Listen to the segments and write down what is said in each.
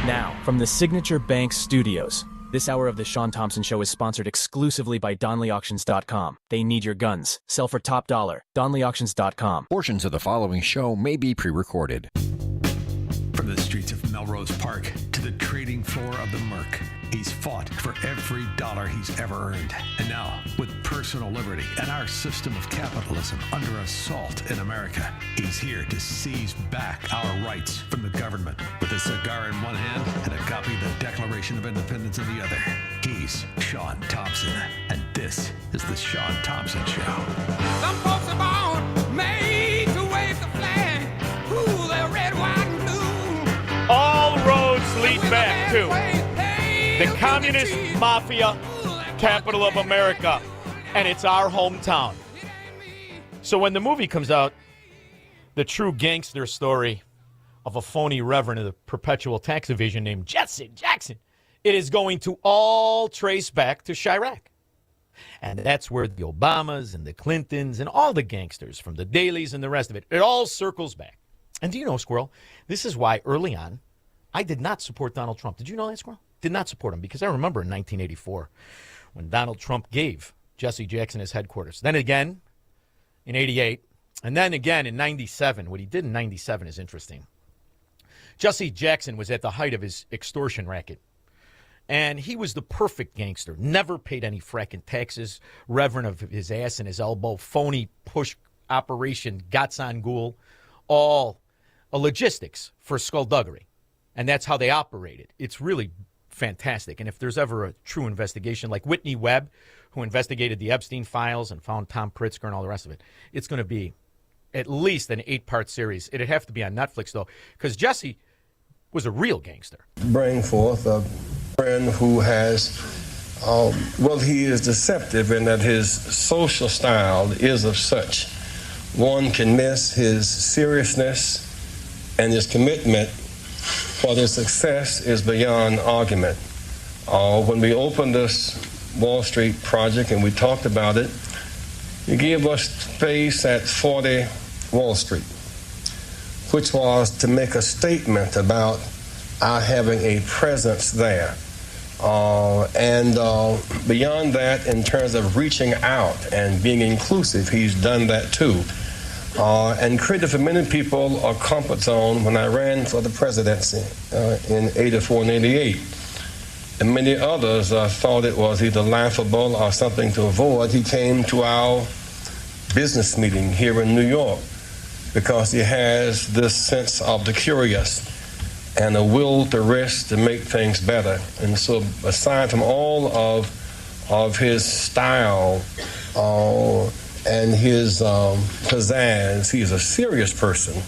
Now, from the Signature Bank Studios, this hour of the Shaun Thompson Show is sponsored exclusively by DonleyAuctions.com. They need your guns. Sell for top dollar. DonleyAuctions.com. Portions of the following show may be pre-recorded. From the streets of Melrose Park to the trading floor of the Merc, he's fought for every dollar he's ever earned. And now, with personal liberty and our system of capitalism under assault in America, he's here to seize back our rights from the government. With a cigar in one hand and a copy of the Declaration of Independence in the other, he's Shaun Thompson. And this is the Shaun Thompson Show. Some folks are born made to wave the flag. Ooh, they're red, white, and blue. All roads lead back to the communist mafia capital of America, and it's our hometown. So when the movie comes out, the true gangster story of a phony reverend of the perpetual tax evasion named Jesse Jackson, it is going to all trace back to Chirac. And that's where the Obamas and the Clintons and all the gangsters from the Daleys and the rest of it, it all circles back. And do you know, Squirrel, this is why early on I did not support Donald Trump. Did you know that, Squirrel? Did not support him because I remember in 1984 when Donald Trump gave Jesse Jackson his headquarters. Then again in 88, and then again in 97. What he did in 97 is interesting. Jesse Jackson was at the height of his extortion racket. And he was the perfect gangster. Never paid any fracking taxes. Reverend of his ass and his elbow. Phony push operation. Gatsan Ghoul. All a logistics for skullduggery. And that's how they operated. It's really fantastic. And if there's ever a true investigation like Whitney Webb, who investigated the Epstein files and found Tom Pritzker and all the rest of it, it's going to be at least an 8-part series. It'd have to be on Netflix, though, because Jesse was a real gangster. Bring forth a friend who has, he is deceptive in that his social style is of such. One can miss his seriousness and his commitment, for their success is beyond argument. When we opened this Wall Street project and we talked about it, he gave us space at 40 Wall Street, which was to make a statement about our having a presence there. And beyond that, in terms of reaching out and being inclusive, he's done that too. And created for many people a comfort zone when I ran for the presidency in 84 and 88. And many others thought it was either laughable or something to avoid. He came to our business meeting here in New York because he has this sense of the curious and a will to risk to make things better. And so aside from all of his style and his pizzazz, he's a serious person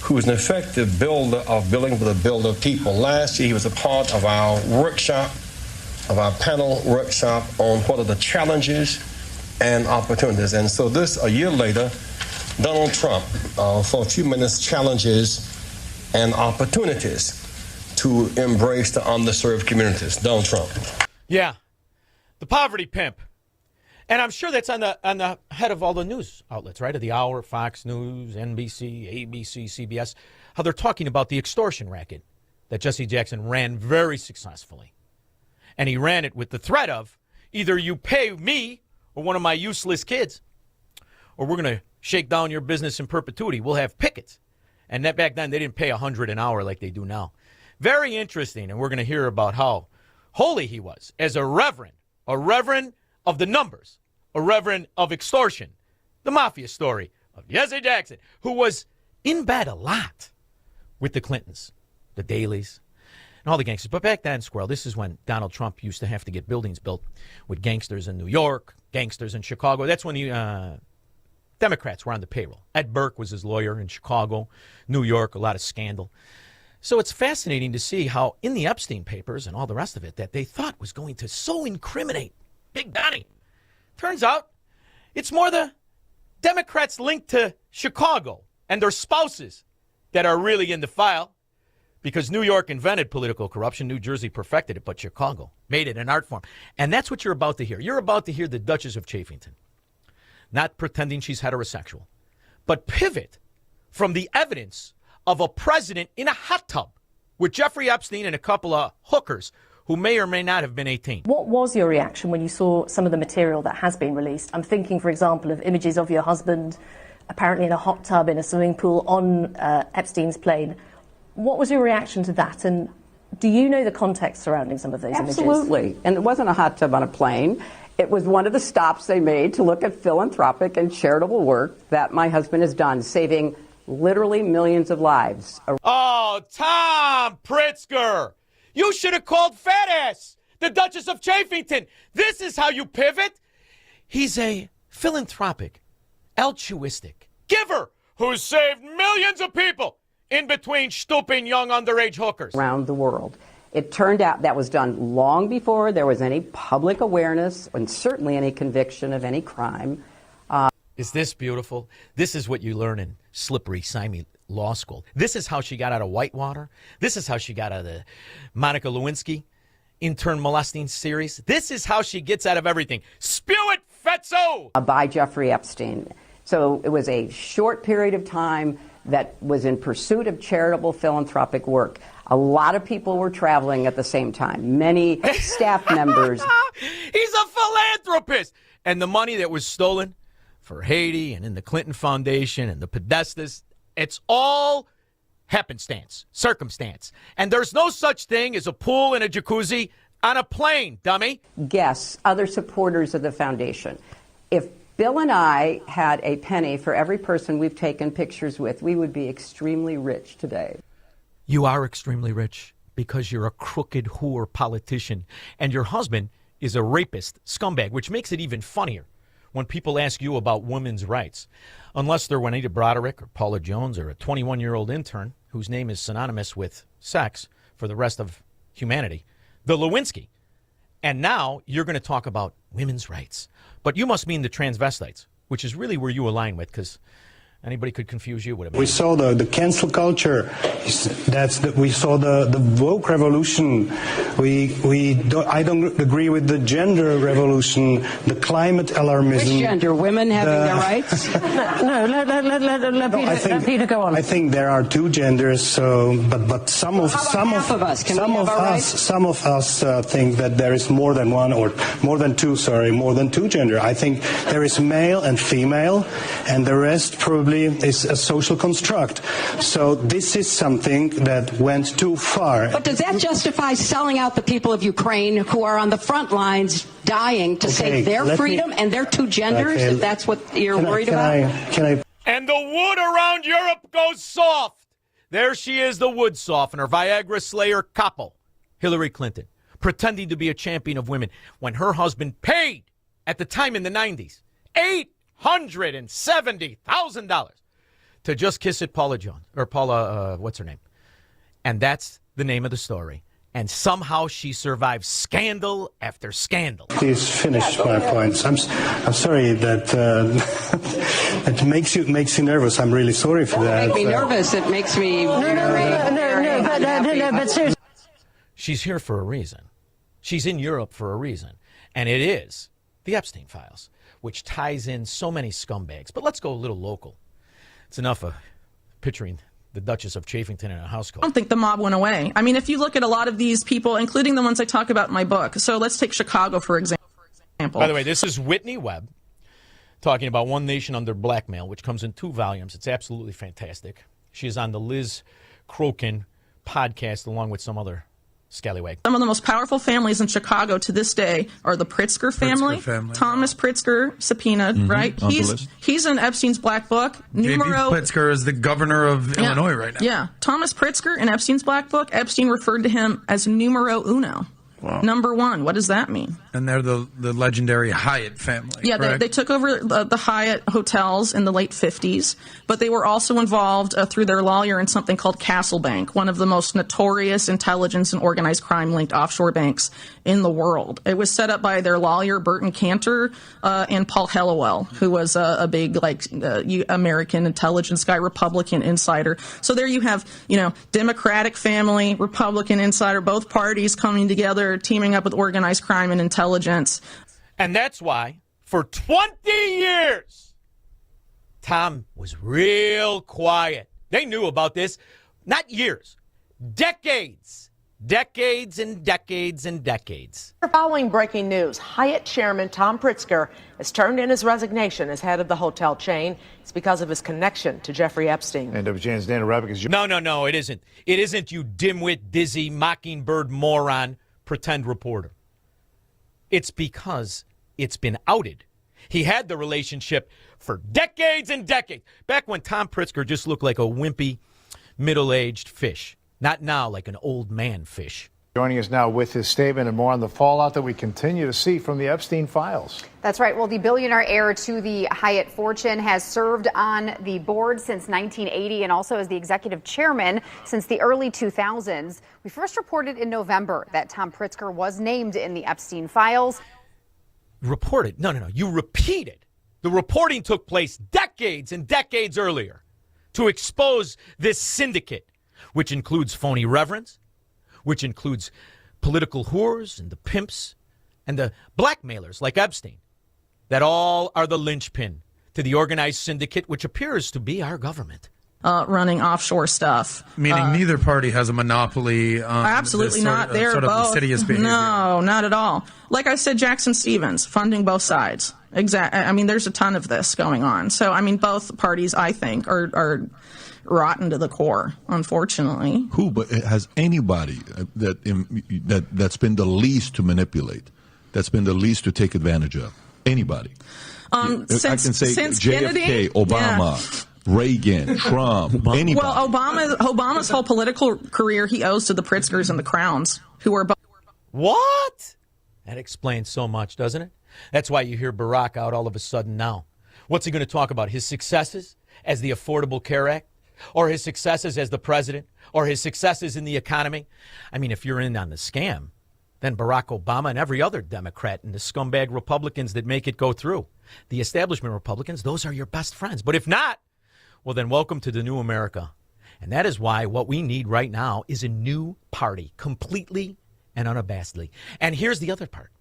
who is an effective builder of building with a builder of people. Last year he was a part of our workshop, of our panel workshop on what are the challenges and opportunities. And so this, a year later, Donald Trump, for a few minutes, challenges and opportunities to embrace the underserved communities. Donald Trump. Yeah, the poverty pimp. And I'm sure that's on the head of all the news outlets, right? Of the Hour, Fox News, NBC, ABC, CBS, how they're talking about the extortion racket that Jesse Jackson ran very successfully. And he ran it with the threat of either you pay me or one of my useless kids, or we're going to shake down your business in perpetuity. We'll have pickets. And that back then, they didn't pay $100 an hour like they do now. Very interesting, and we're going to hear about how holy he was as a reverend of the numbers, a reverend of extortion, the mafia story of Jesse Jackson, who was in bed a lot with the Clintons, the Daleys, and all the gangsters. But back then, Squirrel, this is when Donald Trump used to have to get buildings built with gangsters in New York, gangsters in Chicago. That's when the Democrats were on the payroll. Ed Burke was his lawyer in Chicago, New York, a lot of scandal. So it's fascinating to see how in the Epstein papers and all the rest of it that they thought was going to so incriminate Big Donnie. Turns out it's more the Democrats linked to Chicago and their spouses that are really in the file, because New York invented political corruption. New Jersey perfected it, but Chicago made it an art form. And that's what you're about to hear. You're about to hear the Duchess of Chafington, not pretending she's heterosexual, but pivot from the evidence of a president in a hot tub with Jeffrey Epstein and a couple of hookers who may or may not have been 18. What was your reaction when you saw some of the material that has been released? I'm thinking, for example, of images of your husband apparently in a hot tub in a swimming pool on Epstein's plane. What was your reaction to that? And do you know the context surrounding some of those images? Absolutely. And it wasn't a hot tub on a plane. It was one of the stops they made to look at philanthropic and charitable work that my husband has done, saving literally millions of lives. Oh, Tom Pritzker! You should have called Fat Ass, the Duchess of Chafington. This is how you pivot. He's a philanthropic, altruistic giver who's saved millions of people in between stooping young underage hookers. Around the world. It turned out that was done long before there was any public awareness and certainly any conviction of any crime. Is this beautiful? This is what you learn in slippery Simon Law School. This is how she got out of Whitewater. This is how she got out of the Monica Lewinsky intern molesting series. This is how she gets out of everything. Spew it, Fetzo! By Jeffrey Epstein. So it was a short period of time that was in pursuit of charitable philanthropic work. A lot of people were traveling at the same time. Many staff members. He's a philanthropist. And the money that was stolen for Haiti and in the Clinton Foundation and the Podestas, it's all happenstance, circumstance. And there's no such thing as a pool and a jacuzzi on a plane, dummy. Guests, other supporters of the foundation. If Bill and I had a penny for every person we've taken pictures with, we would be extremely rich today. You are extremely rich because you're a crooked whore politician and your husband is a rapist scumbag, which makes it even funnier when people ask you about women's rights. Unless they're Juanita Broderick or Paula Jones or a 21-year-old intern whose name is synonymous with sex for the rest of humanity, the Lewinsky. And now you're going to talk about women's rights. But you must mean the transvestites, which is really where you align with, because anybody could confuse you with it. We saw the cancel culture. We saw the woke revolution. I don't agree with the gender revolution, the climate alarmism. Which gender? Women having their rights? No, let Peter go on. I think there are two genders. So, but some of us think that there is more than one or more than two gender. I think there is male and female, and the rest probably is a social construct. So this is something that went too far. But does that justify selling out the people of Ukraine who are on the front lines dying to save their freedom and their two genders, if that's what you're worried about? And the wood around Europe goes soft. There she is, the wood softener, Viagra slayer couple, Hillary Clinton, pretending to be a champion of women when her husband paid, at the time in the 90s, $870,000 to just kiss it Paula Jones, or Paula, what's her name? And that's the name of the story. And somehow she survived scandal after scandal. Please finish my points. I'm sorry that it makes you nervous. I'm really sorry for that. It makes me nervous. It makes me No, but seriously. She's here for a reason. She's in Europe for a reason. And it is the Epstein files, which ties in so many scumbags. But let's go a little local. It's enough of picturing the Duchess of Chafington in a house coat. I don't think the mob went away. I mean, if you look at a lot of these people, including the ones I talk about in my book. So let's take Chicago, for example. By the way, this is Whitney Webb talking about One Nation Under Blackmail, which comes in 2 volumes. It's absolutely fantastic. She is on the Liz Crokin podcast along with some other scallywag. Some of the most powerful families in Chicago to this day are the Pritzker family. Thomas Pritzker, subpoenaed, right? He's in Epstein's black book. J.B. Pritzker is the governor of Illinois right now. Yeah. Thomas Pritzker in Epstein's black book, Epstein referred to him as numero uno. Wow. Number one. What does that mean? And they're the legendary Hyatt family. Yeah, they took over the Hyatt hotels in the late 50s, but they were also involved through their lawyer in something called Castle Bank, one of the most notorious intelligence and organized crime linked offshore banks in the world. It was set up by their lawyer, Burton Cantor, and Paul Hellawell, who was a big American intelligence guy, Republican insider. So there you have, Democratic family, Republican insider, both parties coming together, teaming up with organized crime and intelligence. And that's why, for 20 years, Tom was real quiet. They knew about this. Not years. decades. Decades and decades and decades. Following breaking news, Hyatt chairman Tom Pritzker has turned in his resignation as head of the hotel chain. It's because of his connection to Jeffrey Epstein. And WJN's Dana Rebick is... No, it isn't. It isn't, you dimwit, dizzy, mockingbird, moron, pretend reporter. It's because it's been outed. He had the relationship for decades and decades. Back when Tom Pritzker just looked like a wimpy, middle-aged fish. Not now like an old man fish. Joining us now with his statement and more on the fallout that we continue to see from the Epstein files. That's right. Well, the billionaire heir to the Hyatt fortune has served on the board since 1980 and also as the executive chairman since the early 2000s. We first reported in November that Tom Pritzker was named in the Epstein files. Reported? No. You repeated. The reporting took place decades and decades earlier to expose this syndicate, which includes phony reverends, which includes political whores and the pimps and the blackmailers like Epstein, that all are the linchpin to the organized syndicate, which appears to be our government. Running offshore stuff. Meaning neither party has a monopoly on absolutely this not. They're sort both, of insidious behavior. No, not at all. Like I said, Jackson Stevens, funding both sides. I mean, there's a ton of this going on. So, I mean, both parties, I think, are rotten to the core, unfortunately. But has anybody that's been the least to manipulate, that's been the least to take advantage of? Anybody? I can say since JFK, Kennedy, Obama, Reagan, Trump, anybody. Well, Obama's whole political career he owes to the Pritzkers and the Crowns, who are both. What? That explains so much, doesn't it? That's why you hear Barack out all of a sudden now. What's he going to talk about? His successes as the Affordable Care Act? Or his successes as the president? Or his successes in the economy? I mean, if you're in on the scam, then Barack Obama and every other Democrat and the scumbag Republicans that make it go through, the establishment Republicans, those are your best friends. But if not, well, then welcome to the new America. And that is why what we need right now is a new party, completely and unabashedly. And here's the other part.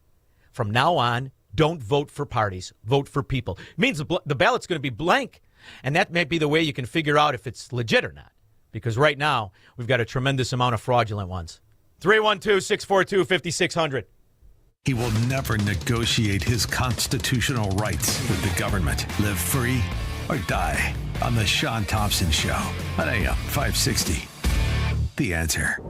From now on, don't vote for parties. Vote for people. It means the ballot's going to be blank. And that may be the way you can figure out if it's legit or not. Because right now, we've got a tremendous amount of fraudulent ones. 312-642-5600. He will never negotiate his constitutional rights with the government. Live free or die on the Shaun Thompson Show on AM 560. The Answer.